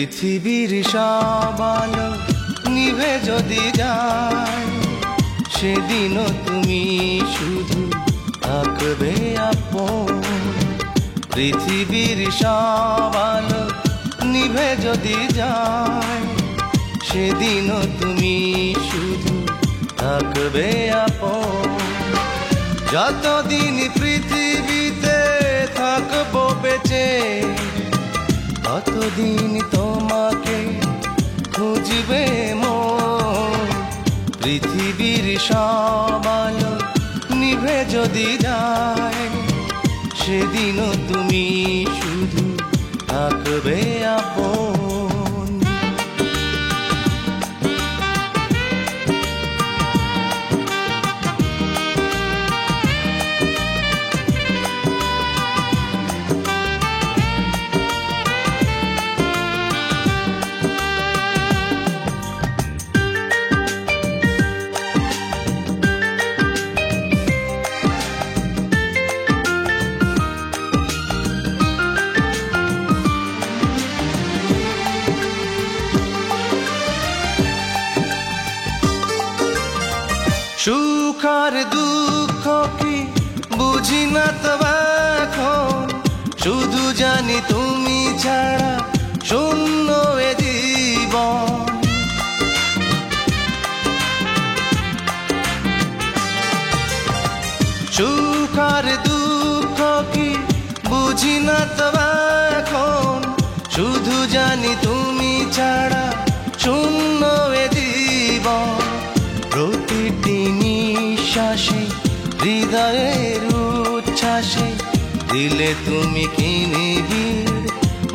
পৃথিবীর সব আলো নিভে যদি যায়, সেদিনও তুমি শুধু থাকবে আপন। পৃথিবীর সব আলো নিভে যদি যায়, সেদিনও তুমি শুধু থাকবে আপন। যতদিন পৃথিবীতে থাকবো বেঁচে, ততদিন তোমাকে খুঁজবে মন। পৃথিবীর সব আলো নিভে যদি যায়, সেদিনও তুমি শুধু থাকবে আপন। সুখ আর দুঃখ কি বুঝি না তো এখন, শুধু জানি তুমি ছাড়া শূন্য এ জীবন। সুখ আর দুঃখ কি বুঝি না তো এখন, শুধু জানি তুমি ছাড়া শূন্য এ জীবন। প্রতিটি নিঃশ্বাসে হৃদয়ের উচ্ছ্বাসে দিলে তুমি কি নিবিড়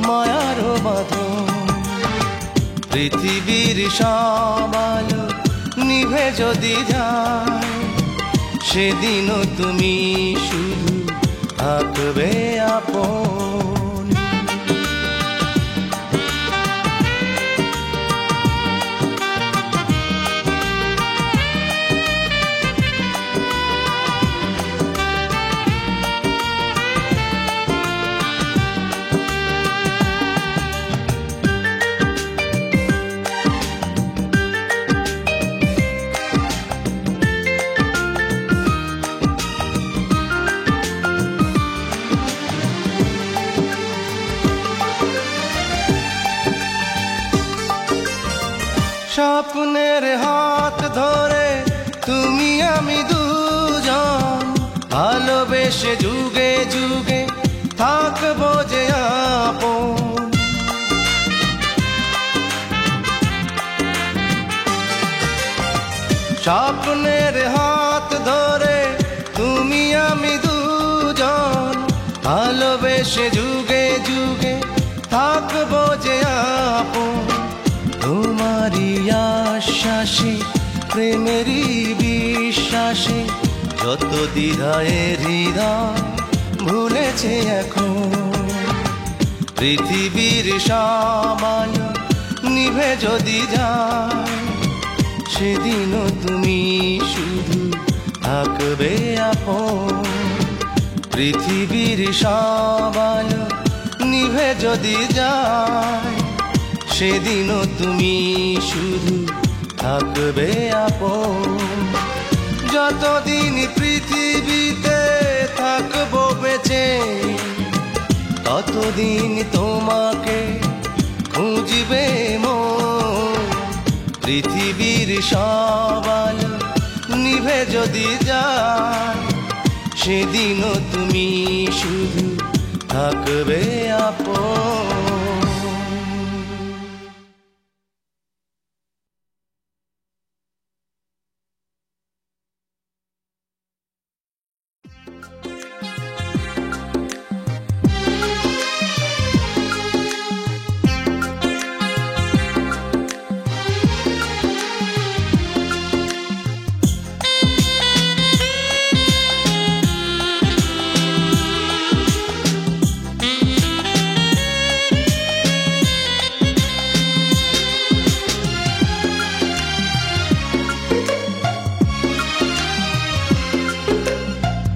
মায়ার বাঁধন। পৃথিবীর সব আলো নিভে যদি যায়, সেদিনও তুমি শুধু থাকবে আপন। স্বপ্নের হাত ধরে তুমি আমি দুজন, ভালোবেসে যুগে যুগে থাকবো যে আপন। স্বপ্নের হাত ধরে তুমি আমি দুজন, ভালোবেসে যুগে যুগে থাকবো যে আপন। তোমারই আশ্বাসে প্রেমেরই বিশ্বাসে যত দ্বিধায় হৃদয় ভুলেছে এখন। পৃথিবীর সব আলো নিভে যদি যায়, সেদিনও তুমি শুধু থাকবে আপন। পৃথিবীর সব আলো নিভে যদি যায়, সেদিনও তুমি শুধু থাকবে আপন। যতদিন পৃথিবীতে থাকবো বেঁচে, ততদিন তোমাকে খুঁজবে মন। পৃথিবীর সব আলো নিভে যদি যায়, সেদিনও তুমি শুধু থাকবে আপন।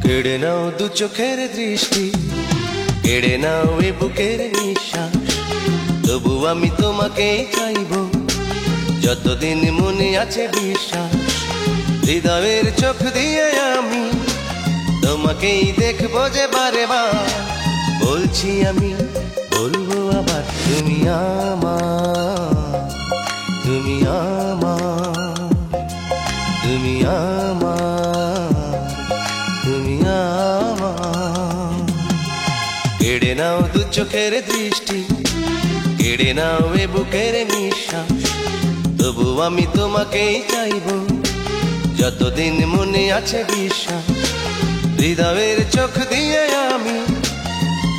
কেড়ে নাও দু চোখের দৃষ্টি, কেড়ে নাও এ বুকের নিঃশ্বাস, তবু আমি তোমাকেই চাইব, যতদিন মনে আছে বিশ্বাস। হৃদয়ের চোখ দিয়ে আমি তোমাকেই দেখবো যে বারে বার। বলছি আমি, বলবো আবার, তুমি আমার, তুমি আমার, তুমি আমার, তুমি আমার। কেড়ে নাও দু চোখের দৃষ্টি, কেড়ে নাও এ বুকের নিঃশ্বাস, তবু আমি তোমাকেই চাইব, যতদিন মনে আছে বিশ্বাস। হৃদয়ের চোখ দিয়ে আমি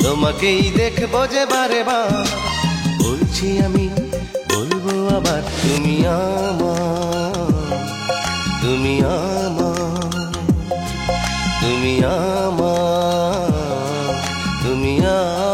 তোমাকেই দেখবো যে বারে বার। বলছি আমি, বলবো আবার, তুমি আমার, তুমি আমার, তুমি আমার, তুমি আমার।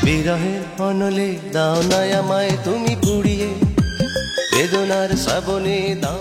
বিরহের অনলে দাও না আমায় তুমি পুড়িয়ে, বেদনার শ্রাবণে দাও।